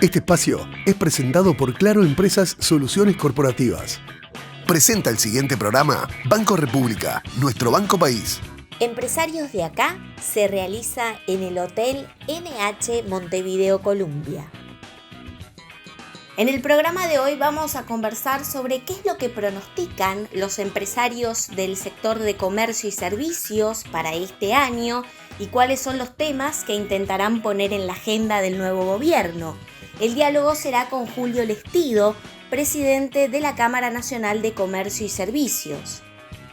Este espacio es presentado por Claro Empresas Soluciones Corporativas. Presenta el siguiente programa Banco República, nuestro banco país. Empresarios de acá se realiza en el Hotel NH Montevideo Columbia. En el programa de hoy vamos a conversar sobre qué es lo que pronostican los empresarios del sector de comercio y servicios para este año y cuáles son los temas que intentarán poner en la agenda del nuevo gobierno. El diálogo será con Julio Lestido, presidente de la Cámara Nacional de Comercio y Servicios.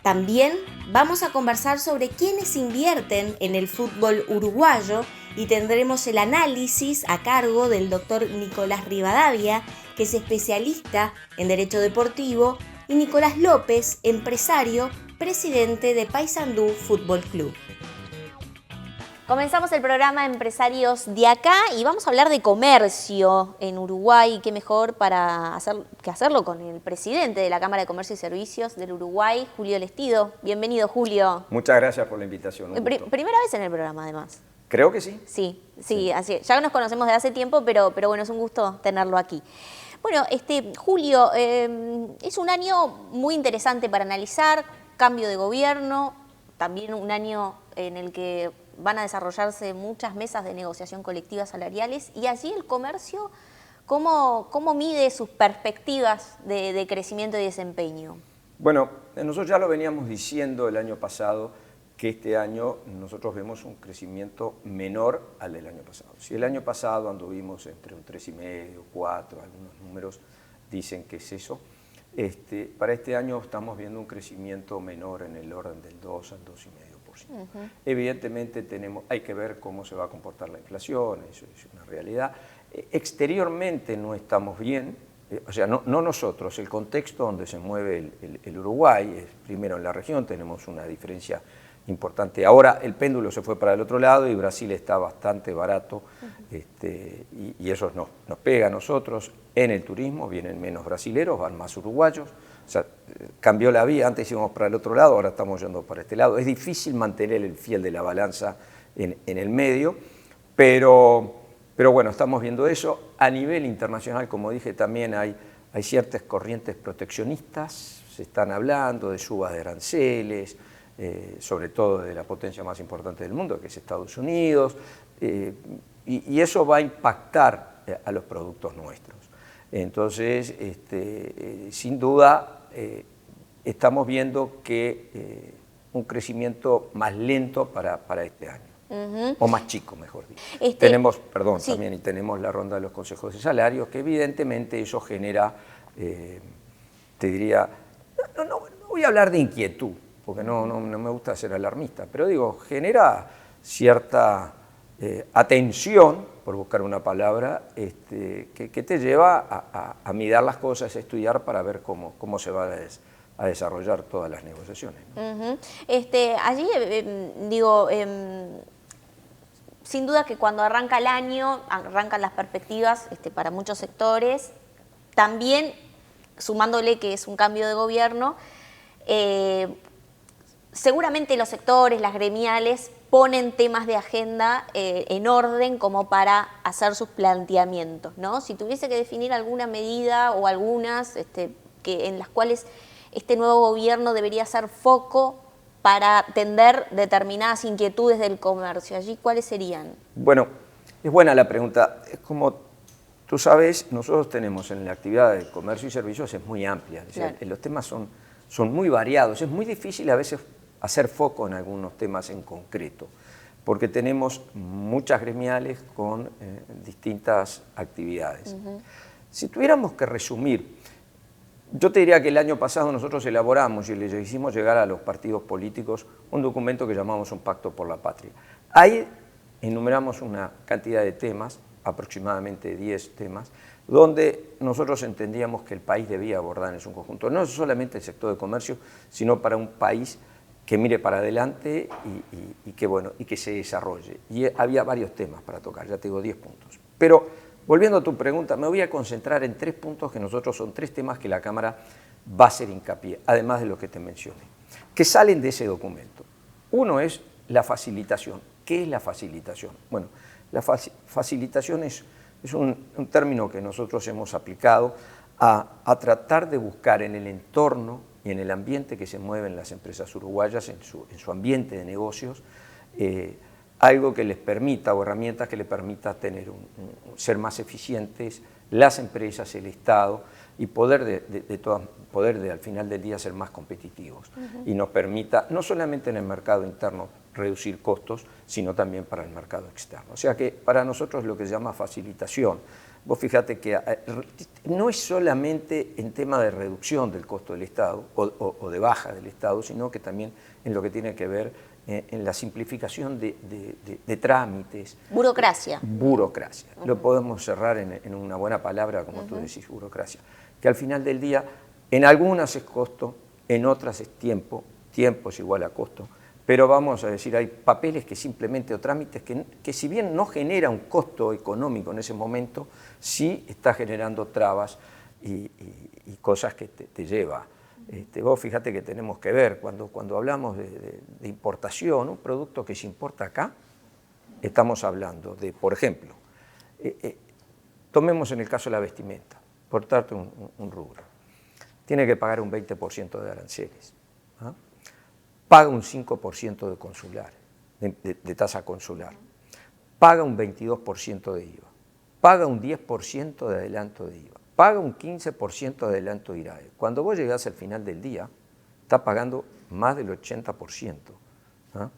También vamos a conversar sobre quiénes invierten en el fútbol uruguayo y tendremos el análisis a cargo del doctor Nicolás Rivadavia, que es especialista en Derecho Deportivo, y Nicolás López, empresario, presidente de Paysandú Fútbol Club. Comenzamos el programa Empresarios de acá y vamos a hablar de comercio en Uruguay. Qué mejor que hacerlo con el presidente de la Cámara de Comercio y Servicios del Uruguay, Julio Lestido. Bienvenido, Julio. Muchas gracias por la invitación. Primera vez en el programa, además. Creo que sí. Sí, así es. Ya nos conocemos de hace tiempo, pero bueno, es un gusto tenerlo aquí. Bueno, Julio, es un año muy interesante para analizar, cambio de gobierno, también un año en el que van a desarrollarse muchas mesas de negociación colectiva salariales y allí el comercio, ¿cómo mide sus perspectivas de crecimiento y desempeño? Bueno, nosotros ya lo veníamos diciendo el año pasado, que este año nosotros vemos un crecimiento menor al del año pasado. Si el año pasado anduvimos entre un 3,5, 4, algunos números dicen que es eso, para este año estamos viendo un crecimiento menor en el orden del 2 al 2,5%. Evidentemente hay que ver cómo se va a comportar la inflación, eso es una realidad. Exteriormente no estamos bien, o sea, no nosotros, el contexto donde se mueve el Uruguay, es primero en la región, tenemos una diferencia importante. Ahora el péndulo se fue para el otro lado y Brasil está bastante barato, y eso nos pega a nosotros. En el turismo vienen menos brasileros, van más uruguayos. O sea, cambió la vía, antes íbamos para el otro lado, ahora estamos yendo para este lado. Es difícil mantener el fiel de la balanza en el medio, pero bueno, estamos viendo eso. A nivel internacional, como dije, también hay ciertas corrientes proteccionistas, se están hablando de subas de aranceles, sobre todo de la potencia más importante del mundo, que es Estados Unidos, y eso va a impactar a los productos nuestros. Entonces, sin duda, estamos viendo que un crecimiento más lento para este año, o más chico, mejor dicho. Tenemos, sí. También, y tenemos la ronda de los consejos de salarios, que evidentemente eso genera, te diría, no voy a hablar de inquietud, porque no me gusta ser alarmista, pero digo, genera cierta atención, por buscar una palabra, que te lleva a mirar las cosas, a estudiar para ver cómo se van a desarrollar todas las negociaciones, ¿no? Allí, sin duda que cuando arranca el año, arrancan las perspectivas para muchos sectores, también sumándole que es un cambio de gobierno, seguramente los sectores, las gremiales, ponen temas de agenda en orden como para hacer sus planteamientos, ¿no? Si tuviese que definir alguna medida o algunas en las cuales este nuevo gobierno debería hacer foco para atender determinadas inquietudes del comercio, ¿allí cuáles serían? Bueno, es buena la pregunta. Es como tú sabes, nosotros tenemos en la actividad de comercio y servicios, es muy amplia, Claro. Los temas son muy variados, es muy difícil a veces hacer foco en algunos temas en concreto, porque tenemos muchas gremiales con distintas actividades. Si tuviéramos que resumir, yo te diría que el año pasado nosotros elaboramos y les hicimos llegar a los partidos políticos un documento que llamamos un Pacto por la Patria. Ahí enumeramos una cantidad de temas, aproximadamente 10 temas, donde nosotros entendíamos que el país debía abordar en su conjunto, no solamente el sector de comercio, sino para un país que mire para adelante y que se desarrolle. Y había varios temas para tocar, ya te digo 10 puntos. Pero volviendo a tu pregunta, me voy a concentrar en 3 puntos que nosotros son 3 temas que la Cámara va a hacer hincapié, además de lo que te mencioné, que salen de ese documento. Uno es la facilitación. ¿Qué es la facilitación? Bueno, la facilitación es Es un término que nosotros hemos aplicado a tratar de buscar en el entorno y en el ambiente que se mueven las empresas uruguayas, en su ambiente de negocios, algo que les permita, o herramientas que les permita ser más eficientes las empresas, el Estado, y poder al final del día ser más competitivos. Y nos permita, no solamente en el mercado interno, reducir costos, sino también para el mercado externo. O sea que para nosotros lo que se llama facilitación, vos fíjate que no es solamente en tema de reducción del costo del Estado o de baja del Estado, sino que también en lo que tiene que ver en la simplificación de trámites. Burocracia. Burocracia. Lo podemos cerrar en una buena palabra, como tú decís, burocracia. Que al final del día, en algunas es costo, en otras es tiempo, tiempo es igual a costo, pero vamos a decir, hay papeles que simplemente, o trámites que si bien no genera un costo económico en ese momento, sí está generando trabas y cosas que te lleva. Vos fíjate que tenemos que ver, cuando hablamos de importación, un producto que se importa acá, estamos hablando de, por ejemplo, tomemos en el caso de la vestimenta, por darte un rubro, tiene que pagar un 20% de aranceles, ¿ah? Paga un 5% de consular, de tasa consular, paga un 22% de IVA, paga un 10% de adelanto de IVA, paga un 15% de adelanto de IRAE. Cuando vos llegás al final del día, está pagando más del 80%, ¿ah?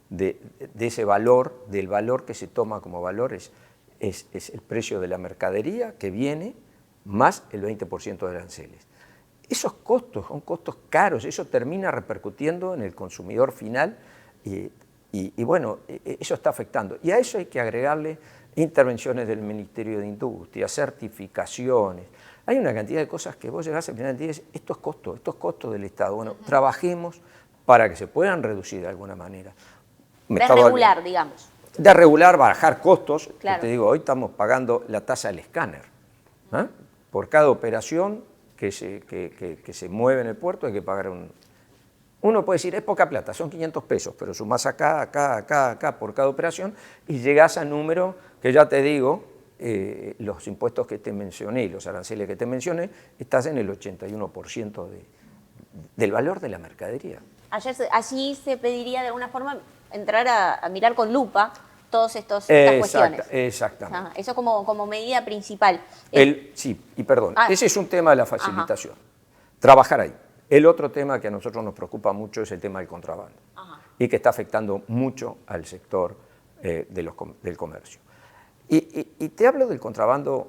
de ese valor, del valor que se toma como valor, es el precio de la mercadería que viene más el 20% de aranceles. Esos costos son costos caros, eso termina repercutiendo en el consumidor final y bueno, eso está afectando. Y a eso hay que agregarle intervenciones del Ministerio de Industria, certificaciones. Hay una cantidad de cosas que vos llegás al final del día y dices, esto es costo del Estado. Bueno, trabajemos para que se puedan reducir de alguna manera. De regular, digamos. De regular, bajar costos. Claro. Te digo, hoy estamos pagando la tasa del escáner. ¿Eh? Por cada operación que se mueve en el puerto hay que pagar Uno puede decir, es poca plata, son 500 pesos, pero sumás acá por cada operación y llegás a número que ya te digo, los impuestos que te mencioné y los aranceles que te mencioné, estás en el 81% del valor de la mercadería. Allí se pediría de alguna forma entrar a mirar con lupa todas estas cuestiones. Exactamente. Eso como medida principal. Sí, y perdón, ese es un tema de la facilitación. Trabajar ahí. El otro tema que a nosotros nos preocupa mucho es el tema del contrabando y que está afectando mucho al sector del comercio. Y te hablo del contrabando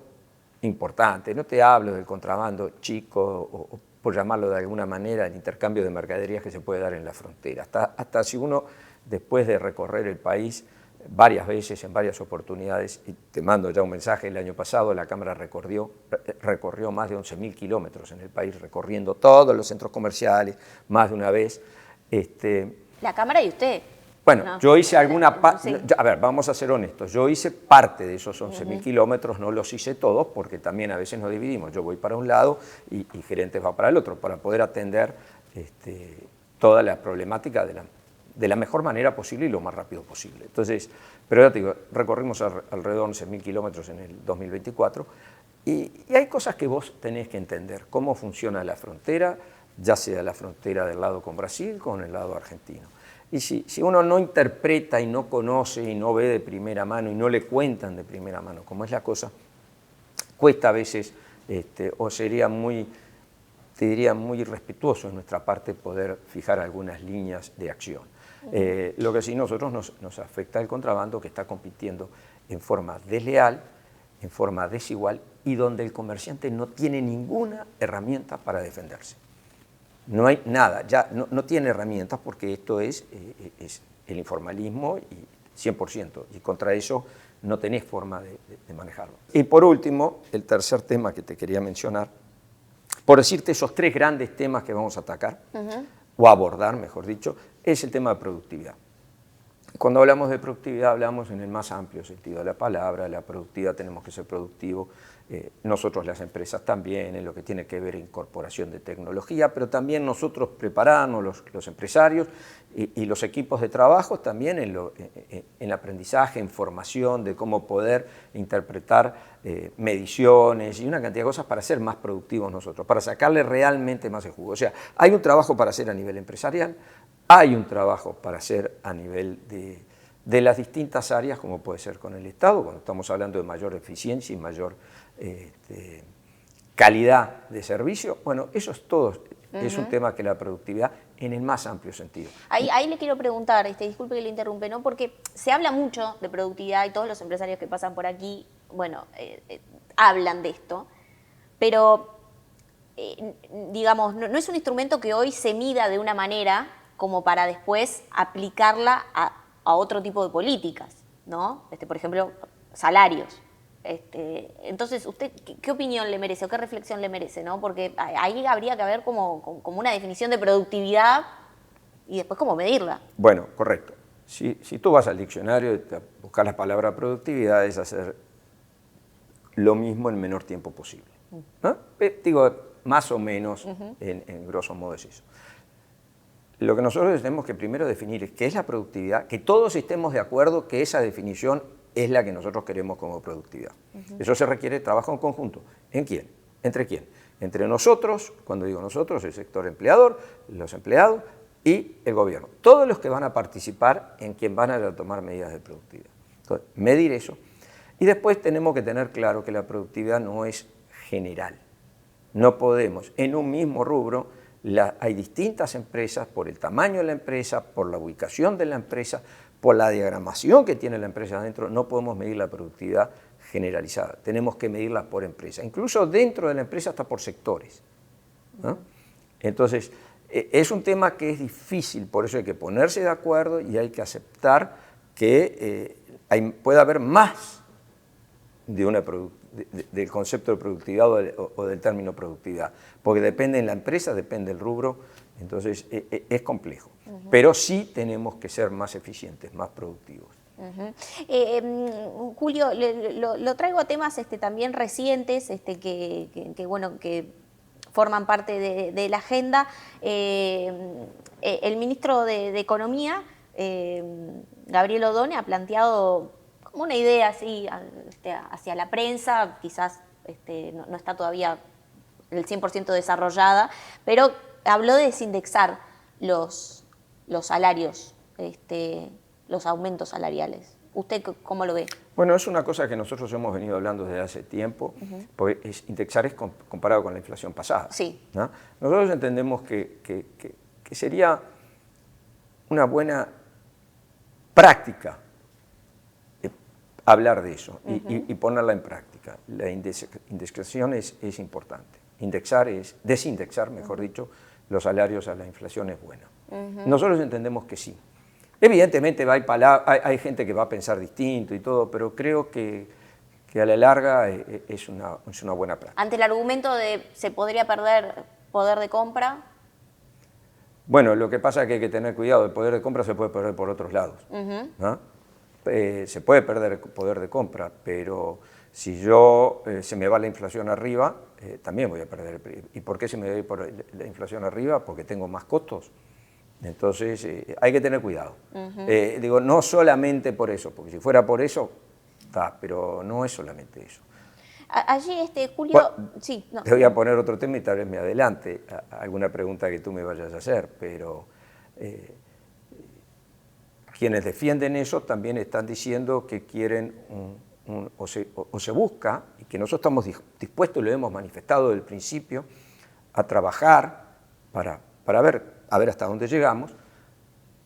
importante, no te hablo del contrabando chico o por llamarlo de alguna manera, el intercambio de mercaderías que se puede dar en la frontera. Hasta si uno, después de recorrer el país varias veces, en varias oportunidades, y te mando ya un mensaje, el año pasado la Cámara recorrió más de 11.000 kilómetros en el país, recorriendo todos los centros comerciales, más de una vez. La Cámara y usted. Bueno, no. Yo hice alguna Sí. A ver, vamos a ser honestos, yo hice parte de esos 11.000 kilómetros, no los hice todos, porque también a veces nos dividimos, yo voy para un lado y Gerentes va para el otro, para poder atender toda la problemática de la mejor manera posible y lo más rápido posible. Entonces, pero ya te digo, recorrimos alrededor de 11.000 kilómetros en el 2024 y hay cosas que vos tenés que entender, cómo funciona la frontera, ya sea la frontera del lado con Brasil, con el lado argentino. Y si uno no interpreta y no conoce y no ve de primera mano y no le cuentan de primera mano cómo es la cosa, cuesta a veces, o sería te diría muy irrespetuoso en nuestra parte poder fijar algunas líneas de acción. Lo que sí nosotros nos afecta el contrabando que está compitiendo en forma desleal, en forma desigual y donde el comerciante no tiene ninguna herramienta para defenderse. No hay nada, ya no tiene herramientas porque esto es el informalismo y 100% y contra eso no tenés forma de manejarlo. Y por último, el tercer tema que te quería mencionar, por decirte esos tres grandes temas que vamos a atacar, o abordar, mejor dicho, es el tema de productividad. Cuando hablamos de productividad hablamos en el más amplio sentido de la palabra. La productividad, tenemos que ser productivos, nosotros las empresas también, en lo que tiene que ver incorporación de tecnología, pero también nosotros prepararnos, los empresarios y los equipos de trabajo también en aprendizaje, en formación de cómo poder interpretar mediciones y una cantidad de cosas para ser más productivos nosotros, para sacarle realmente más el jugo. O sea, hay un trabajo para hacer a nivel empresarial, hay un trabajo para hacer a nivel de las distintas áreas, como puede ser con el Estado, cuando estamos hablando de mayor eficiencia y mayor calidad de servicio. Bueno, eso es todo, es un tema que la productividad en el más amplio sentido. Ahí le quiero preguntar, disculpe que le interrumpe, ¿no? Porque se habla mucho de productividad y todos los empresarios que pasan por aquí, bueno, hablan de esto, pero digamos, no es un instrumento que hoy se mida de una manera como para después aplicarla a otro tipo de políticas, ¿no? Por ejemplo, salarios. Entonces, ¿usted qué opinión le merece o qué reflexión le merece, ¿no? Porque ahí habría que haber como una definición de productividad y después cómo medirla. Bueno, correcto. Si tú vas al diccionario y buscas la palabra productividad, es hacer lo mismo en el menor tiempo posible, ¿no? Digo, más o menos, en grosso modo es eso. Lo que nosotros tenemos que primero definir es qué es la productividad, que todos estemos de acuerdo que esa definición es la que nosotros queremos como productividad. Eso se requiere trabajo en conjunto. ¿En quién? ¿Entre quién? Entre nosotros, cuando digo nosotros, el sector empleador, los empleados y el gobierno. Todos los que van a participar en quien van a tomar medidas de productividad. Entonces, medir eso. Y después tenemos que tener claro que la productividad no es general. No podemos, en un mismo rubro, hay distintas empresas, por el tamaño de la empresa, por la ubicación de la empresa, por la diagramación que tiene la empresa adentro, no podemos medir la productividad generalizada. Tenemos que medirla por empresa, incluso dentro de la empresa hasta por sectores, ¿no? Entonces, es un tema que es difícil, por eso hay que ponerse de acuerdo y hay que aceptar que puede haber más del concepto de productividad o del término productividad, porque depende de la empresa, depende del rubro, entonces es complejo. Pero sí tenemos que ser más eficientes, más productivos. Julio, lo traigo a temas también recientes que forman parte de la agenda. El ministro de Economía, Gabriel Odone, ha planteado como una idea así hacia la prensa, quizás no está todavía el 100% desarrollada, pero habló de desindexar los salarios, los aumentos salariales. ¿Usted cómo lo ve? Bueno, es una cosa que nosotros hemos venido hablando desde hace tiempo, porque indexar es comparado con la inflación pasada. Sí. ¿No? Nosotros entendemos que sería una buena práctica hablar de eso y ponerla en práctica. La indexación es importante. Desindexar, mejor dicho, los salarios a la inflación es bueno. Nosotros entendemos que sí. Evidentemente hay gente que va a pensar distinto y todo, pero creo que a la larga es una buena práctica. Ante el argumento de se podría perder poder de compra. Bueno, lo que pasa es que hay que tener cuidado, el poder de compra se puede perder por otros lados, ¿no? Se puede perder el poder de compra, pero si se me va la inflación arriba, también voy a perder el PIB. ¿Y por qué se me va a ir por la inflación arriba? Porque tengo más costos. Entonces, hay que tener cuidado. Digo, no solamente por eso, porque si fuera por eso, pero no es solamente eso. Allí, Julio, bueno, sí. No. Te voy a poner otro tema y tal vez me adelante a alguna pregunta que tú me vayas a hacer, pero quienes defienden eso también están diciendo que quieren o se busca, y que nosotros estamos dispuestos, lo hemos manifestado desde el principio, a trabajar para ver hasta dónde llegamos,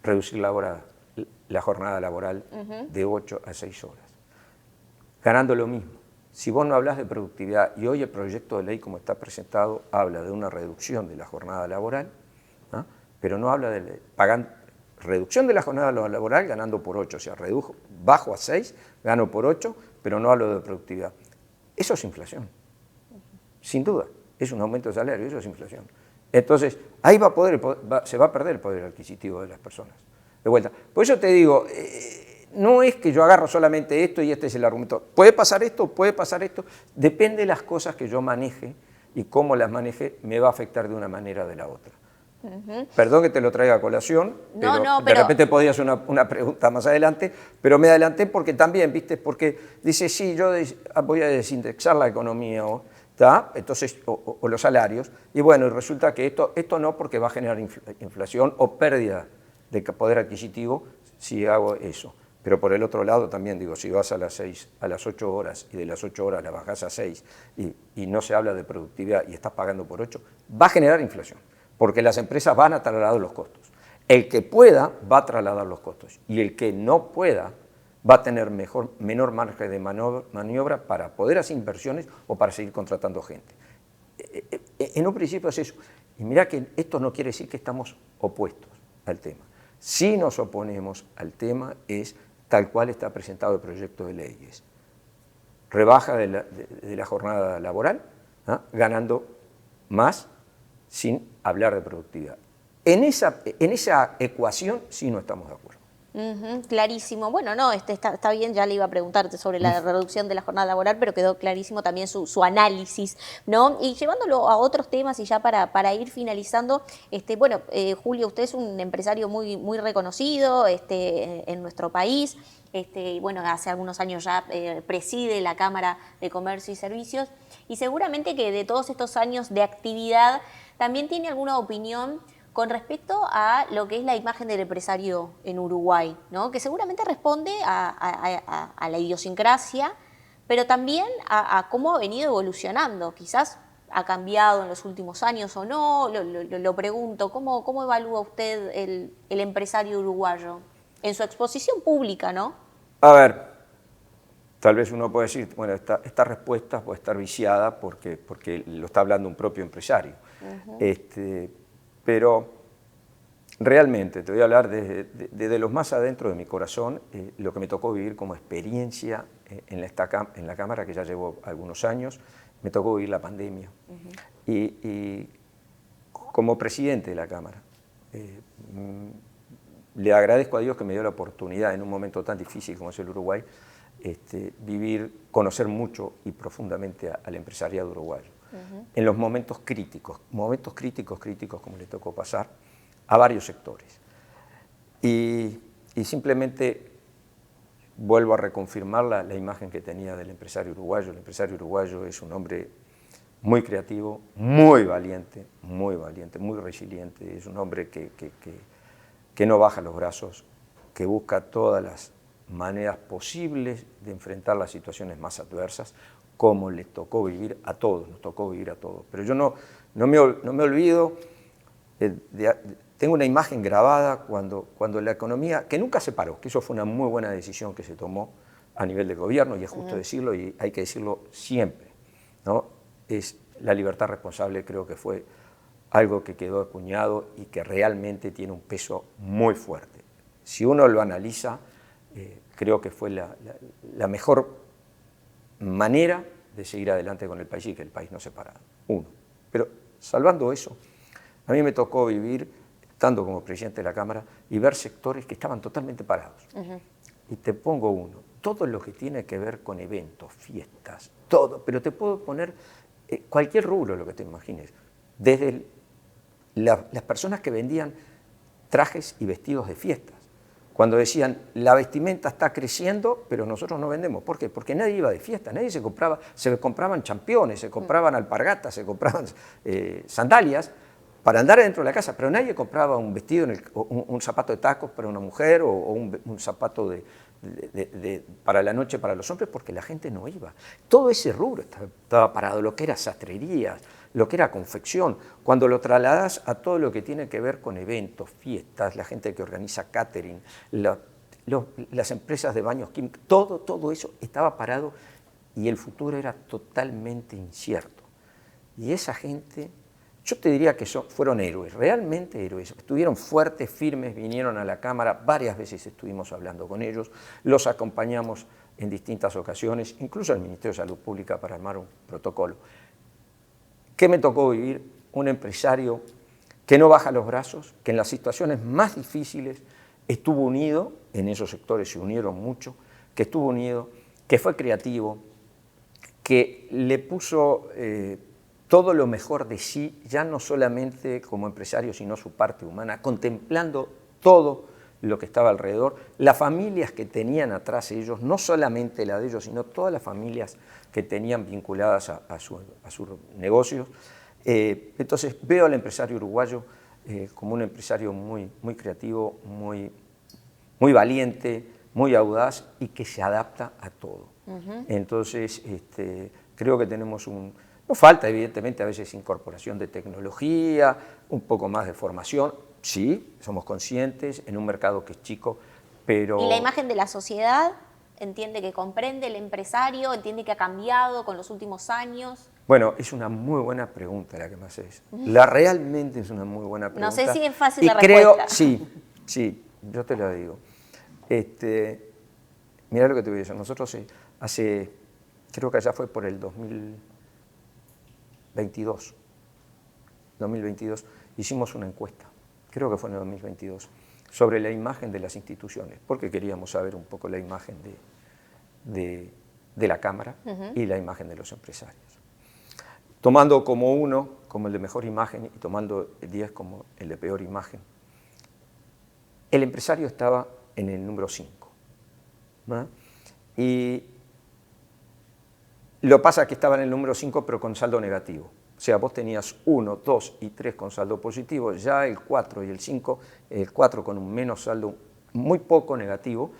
reducir la jornada laboral de 8 a 6 horas, ganando lo mismo. Si vos no hablas de productividad, y hoy el proyecto de ley como está presentado habla de una reducción de la jornada laboral, ¿no? Pero no habla de reducción de la jornada laboral ganando por 8, o sea, bajo a 6, gano por 8, pero no hablo de productividad. Eso es inflación, sin duda, es un aumento de salario, eso es inflación. Entonces, ahí se va a perder el poder adquisitivo de las personas. de vuelta. Por eso te digo, no es que yo agarro solamente esto y este es el argumento. Puede pasar esto, depende de las cosas que yo maneje y cómo las maneje, me va a afectar de una manera o de la otra. Perdón que te lo traiga a colación, pero de repente podía hacer una pregunta más adelante, pero me adelanté porque también, ¿viste? Porque dice, sí, yo voy a desindexar la economía, entonces, o los salarios, y bueno, resulta que esto no, porque va a generar inflación o pérdida de poder adquisitivo si hago eso. Pero por el otro lado también digo, si vas a las 8 horas y de las 8 horas la bajás a 6 y no se habla de productividad y estás pagando por 8, va a generar inflación, porque las empresas van a trasladar los costos. El que pueda va a trasladar los costos y el que no pueda va a tener menor margen de maniobra para poder hacer inversiones o para seguir contratando gente. En un principio es eso. Y mirá que esto no quiere decir que estamos opuestos al tema. Si nos oponemos al tema es tal cual está presentado el proyecto de leyes. Rebaja de la jornada laboral, ganando más sin hablar de productividad. En esa ecuación sí no estamos de acuerdo. Clarísimo. Bueno, no, está bien, ya le iba a preguntarte sobre la reducción de la jornada laboral, pero quedó clarísimo también su análisis, ¿no? Y llevándolo a otros temas y ya para ir finalizando, bueno, Julio, usted es un empresario muy, muy reconocido en nuestro país, y bueno, hace algunos años ya preside la Cámara de Comercio y Servicios, y seguramente que de todos estos años de actividad también tiene alguna opinión con respecto a lo que es la imagen del empresario en Uruguay, ¿no? Que seguramente responde a la idiosincrasia, pero también a cómo ha venido evolucionando. Quizás ha cambiado en los últimos años o no, lo pregunto. ¿Cómo evalúa usted el empresario uruguayo en su exposición pública, no? A ver, tal vez uno puede decir, bueno, esta respuesta puede estar viciada porque lo está hablando un propio empresario. Pero realmente, te voy a hablar desde los más adentro de mi corazón, lo que me tocó vivir como experiencia en la Cámara, que ya llevo algunos años, me tocó vivir la pandemia. Y como presidente de la Cámara, le agradezco a Dios que me dio la oportunidad en un momento tan difícil como es el Uruguay, conocer mucho y profundamente al empresariado uruguayo. En los momentos críticos como le tocó pasar a varios sectores. Y simplemente vuelvo a reconfirmar la imagen que tenía del empresario uruguayo. El empresario uruguayo es un hombre muy creativo, muy valiente, muy resiliente. Es un hombre que no baja los brazos, que busca todas las maneras posibles de enfrentar las situaciones más adversas, como les tocó vivir a todos, nos tocó vivir a todos. Pero yo no me olvido, tengo una imagen grabada cuando la economía, que nunca se paró, que eso fue una muy buena decisión que se tomó a nivel de gobierno, y es justo decirlo, y hay que decirlo siempre, ¿no? Es la libertad responsable, creo que fue algo que quedó acuñado y que realmente tiene un peso muy fuerte. Si uno lo analiza, creo que fue la mejor manera de seguir adelante con el país y que el país no se parara. Pero salvando eso, a mí me tocó vivir, estando como presidente de la Cámara, y ver sectores que estaban totalmente parados. Y te pongo uno, todo lo que tiene que ver con eventos, fiestas, todo, pero te puedo poner cualquier rubro, lo que te imagines, desde las personas que vendían trajes y vestidos de fiestas, cuando decían, la vestimenta está creciendo, pero nosotros no vendemos. ¿Por qué? Porque nadie iba de fiesta, nadie se compraban championes, se compraban alpargatas, se compraban sandalias para andar dentro de la casa, pero nadie compraba un vestido, un zapato de tacos para una mujer o un zapato para la noche para los hombres, porque la gente no iba. Todo ese rubro estaba parado, lo que era sastrería, lo que era confección. Cuando lo trasladas a todo lo que tiene que ver con eventos, fiestas, la gente que organiza catering, las empresas de baños químicos, todo eso estaba parado y el futuro era totalmente incierto. Y esa gente, yo te diría que fueron héroes, realmente héroes. Estuvieron fuertes, firmes, vinieron a la Cámara, varias veces estuvimos hablando con ellos, los acompañamos en distintas ocasiones, incluso al Ministerio de Salud Pública para armar un protocolo. ¿Qué me tocó vivir? Un empresario que no baja los brazos, que en las situaciones más difíciles estuvo unido, en esos sectores se unieron mucho, que estuvo unido, que fue creativo, que le puso todo lo mejor de sí, ya no solamente como empresario, sino su parte humana, contemplando todo lo que estaba alrededor, las familias que tenían atrás ellos, no solamente la de ellos, sino todas las familias que tenían vinculadas a sus negocios. Entonces veo al empresario uruguayo como un empresario muy creativo, muy valiente, muy audaz y que se adapta a todo. Entonces creo que tenemos nos falta evidentemente a veces incorporación de tecnología, un poco más de formación. Sí, somos conscientes en un mercado que es chico, pero... ¿Y la imagen de la sociedad entiende que comprende el empresario, entiende que ha cambiado con los últimos años? Bueno, es una muy buena pregunta la que me haces. Realmente es una muy buena pregunta. No sé si es fácil y la creo, respuesta. Sí, yo te lo digo. Mirá lo que te voy a decir. Nosotros creo que allá fue por el 2022, hicimos una encuesta, creo que fue en el 2022, sobre la imagen de las instituciones, porque queríamos saber un poco la imagen de la Cámara y la imagen de los empresarios. Tomando como uno, como el de mejor imagen, y tomando 10 como el de peor imagen, el empresario estaba en el número 5. ¿No? Y lo pasa es que estaba en el número 5 pero con saldo negativo. O sea, vos tenías 1, 2 y 3 con saldo positivo, ya el 4 y el 5, el 4 con un menos saldo muy poco negativo,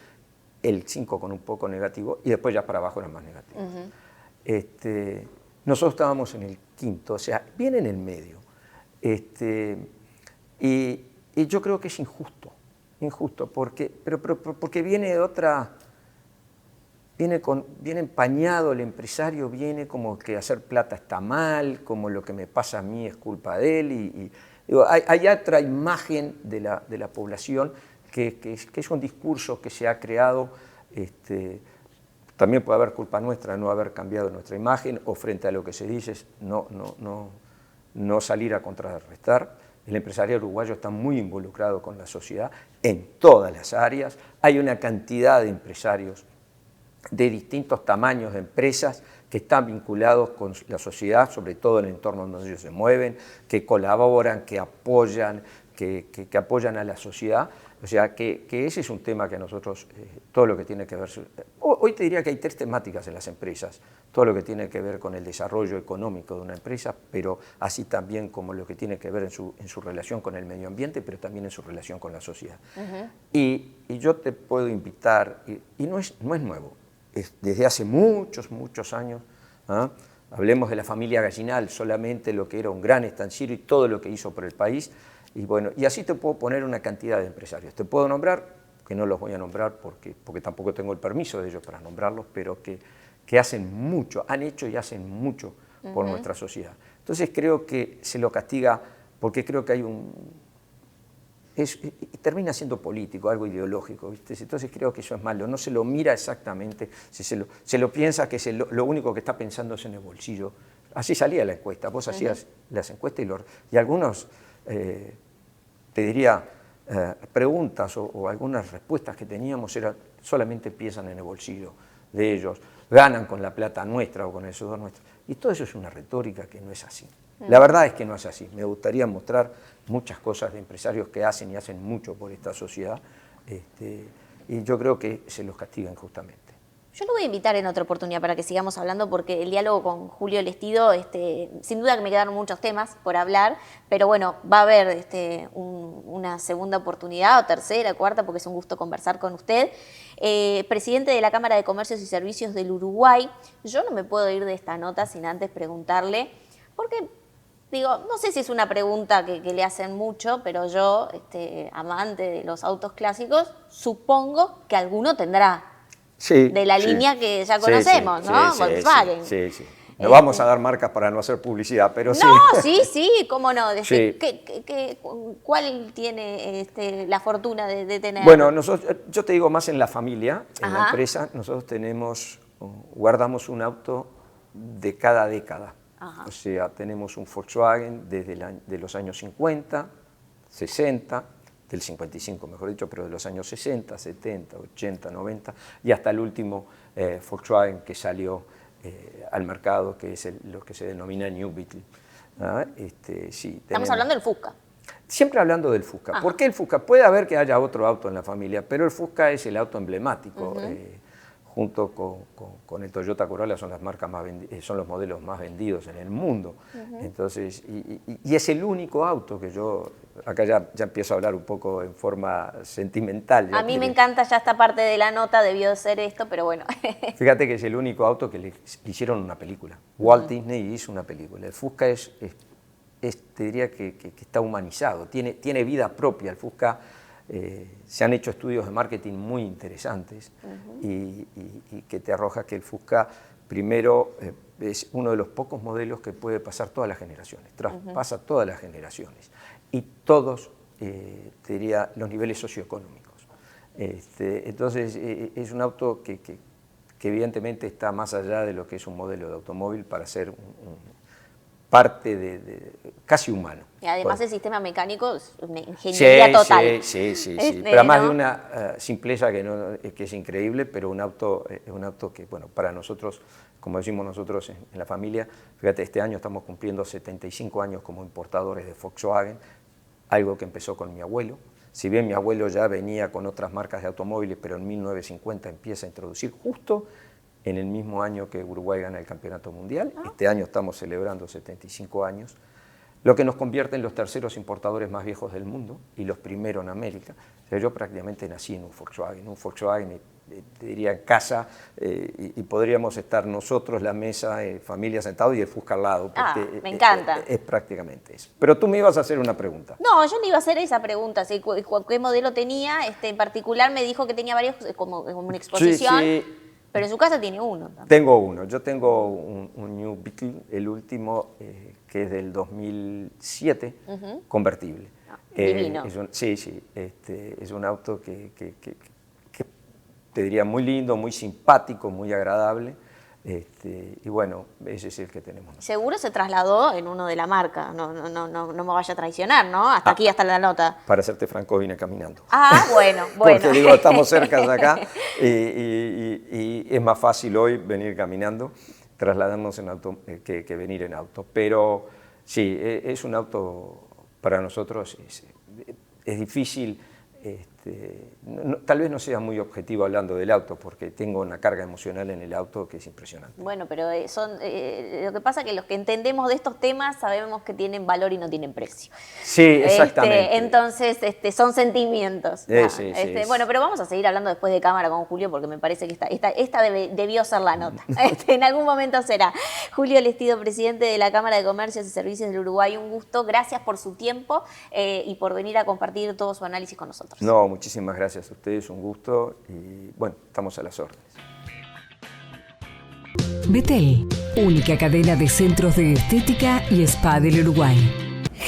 el 5 con un poco negativo y después ya para abajo era más negativo. Nosotros estábamos en el 5º, o sea, bien en el medio. Y yo creo que es injusto porque viene de otra... Viene empañado el empresario, viene como que hacer plata está mal, como lo que me pasa a mí es culpa de él. Hay otra imagen de la población que es un discurso que se ha creado. También puede haber culpa nuestra de no haber cambiado nuestra imagen o frente a lo que se dice, no salir a contrarrestar. El empresario uruguayo está muy involucrado con la sociedad en todas las áreas. Hay una cantidad de empresarios de distintos tamaños de empresas que están vinculados con la sociedad, sobre todo en el entorno donde ellos se mueven, que colaboran, que apoyan, que apoyan a la sociedad. O sea, que ese es un tema que a nosotros, todo lo que tiene que ver... Hoy te diría que hay 3 temáticas en las empresas, todo lo que tiene que ver con el desarrollo económico de una empresa, pero así también como lo que tiene que ver en su relación con el medio ambiente, pero también en su relación con la sociedad. Y yo te puedo invitar, y no es nuevo, desde hace muchos años, hablemos de la familia Gallinal, solamente lo que era un gran estanciero y todo lo que hizo por el país, y así te puedo poner una cantidad de empresarios. Te puedo nombrar, que no los voy a nombrar porque tampoco tengo el permiso de ellos para nombrarlos, pero que hacen mucho, han hecho y hacen mucho por nuestra sociedad. Entonces creo que se lo castiga porque creo que hay termina siendo político, algo ideológico, ¿viste? Entonces creo que eso es malo, no se lo mira exactamente, se lo piensa que lo único que está pensando es en el bolsillo. Así salía la encuesta, vos hacías las encuestas y algunos, te diría, preguntas o algunas respuestas que teníamos solamente piensan en el bolsillo de ellos, ganan con la plata nuestra o con el sudor nuestro. Y todo eso es una retórica que no es así. La verdad es que no es así. Me gustaría mostrar muchas cosas de empresarios que hacen y hacen mucho por esta sociedad y yo creo que se los castiga injustamente. Yo lo voy a invitar en otra oportunidad para que sigamos hablando porque el diálogo con Julio Lestido, sin duda que me quedaron muchos temas por hablar, pero bueno, va a haber una segunda oportunidad o tercera, cuarta, porque es un gusto conversar con usted. Presidente de la Cámara de Comercios y Servicios del Uruguay, yo no me puedo ir de esta nota sin antes preguntarle, porque no sé si es una pregunta que le hacen mucho, pero yo, amante de los autos clásicos, supongo que alguno tendrá. Sí, de la línea que ya conocemos, ¿no? Volkswagen. Sí. No vamos a dar marcas para no hacer publicidad, pero sí. No, sí, cómo no. Sí. ¿Cuál tiene la fortuna de tener? Bueno, yo te digo más en la familia, en la empresa, nosotros guardamos un auto de cada década. O sea, tenemos un Volkswagen desde los años 50, 60, del 55, mejor dicho, pero de los años 60, 70, 80, 90, y hasta el último Volkswagen que salió al mercado, que es lo que se denomina New Beetle. Sí, estamos hablando del Fusca. Siempre hablando del Fusca. Ajá. ¿Por qué el Fusca? Puede haber que haya otro auto en la familia, pero el Fusca es el auto emblemático. Junto con el Toyota Corolla son las marcas son los modelos más vendidos en el mundo. Entonces, y es el único auto que yo, acá ya empiezo a hablar un poco en forma sentimental. A mí me encanta ya esta parte de la nota, debió de ser esto, pero bueno. Fíjate que es el único auto que le hicieron una película. Walt Disney hizo una película. El Fusca te diría que está humanizado, tiene vida propia. El Fusca, se han hecho estudios de marketing muy interesantes y que te arroja que el Fusca, primero, es uno de los pocos modelos que puede pasar todas las generaciones, traspasa todas las generaciones y todos, te diría, los niveles socioeconómicos. Entonces, es un auto que evidentemente está más allá de lo que es un modelo de automóvil para ser parte de casi humano. Y además el sistema mecánico es una ingeniería total. Sí. Pero además de una simpleza que es increíble, pero un auto que, bueno, para nosotros, como decimos nosotros en la familia, fíjate, este año estamos cumpliendo 75 años como importadores de Volkswagen, algo que empezó con mi abuelo. Si bien mi abuelo ya venía con otras marcas de automóviles, pero en 1950 empieza a introducir justo en el mismo año que Uruguay gana el campeonato mundial. Este año estamos celebrando 75 años, lo que nos convierte en los terceros importadores más viejos del mundo y los primeros en América. O sea, yo prácticamente nací en un Volkswagen, te diría en casa, y podríamos estar nosotros, la mesa, familia sentados y el Fusca al lado. Porque me encanta. Es prácticamente eso. Pero tú me ibas a hacer una pregunta. No, yo le iba a hacer esa pregunta, ¿sí? ¿Qué modelo tenía? En particular me dijo que tenía varios, como una exposición. Sí. Pero en su casa tiene uno. Tengo uno. Yo tengo un New Beetle, el último, que es del 2007, convertible. Divino. Es un auto que te diría muy lindo, muy simpático, muy agradable. Y bueno, ese es el que tenemos. Seguro se trasladó en uno de la marca, no me vaya a traicionar, ¿no? Hasta aquí, hasta la nota. Para serte franco, vine caminando. Bueno. Porque digo, estamos cerca de acá y es más fácil hoy venir caminando, trasladarnos en auto que venir en auto. Pero sí, es un auto para nosotros, es difícil. Tal vez no sea muy objetivo hablando del auto, porque tengo una carga emocional en el auto que es impresionante. Bueno, pero lo que pasa es que los que entendemos de estos temas sabemos que tienen valor y no tienen precio. Sí, exactamente. Entonces, son sentimientos. Sí. Bueno, pero vamos a seguir hablando después de cámara con Julio, porque me parece que esta debió ser la nota. En algún momento será. Julio Lestido, presidente de la Cámara de Comercios y Servicios del Uruguay, un gusto. Gracias por su tiempo y por venir a compartir todo su análisis con nosotros. No, muchísimas gracias a ustedes, un gusto y bueno, estamos a las órdenes. Betel, única cadena de centros de estética y spa del Uruguay.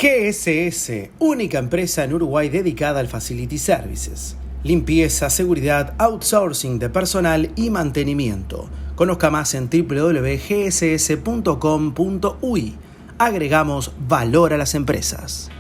GSS, única empresa en Uruguay dedicada al Facility Services. Limpieza, seguridad, outsourcing de personal y mantenimiento. Conozca más en www.gss.com.uy. Agregamos valor a las empresas.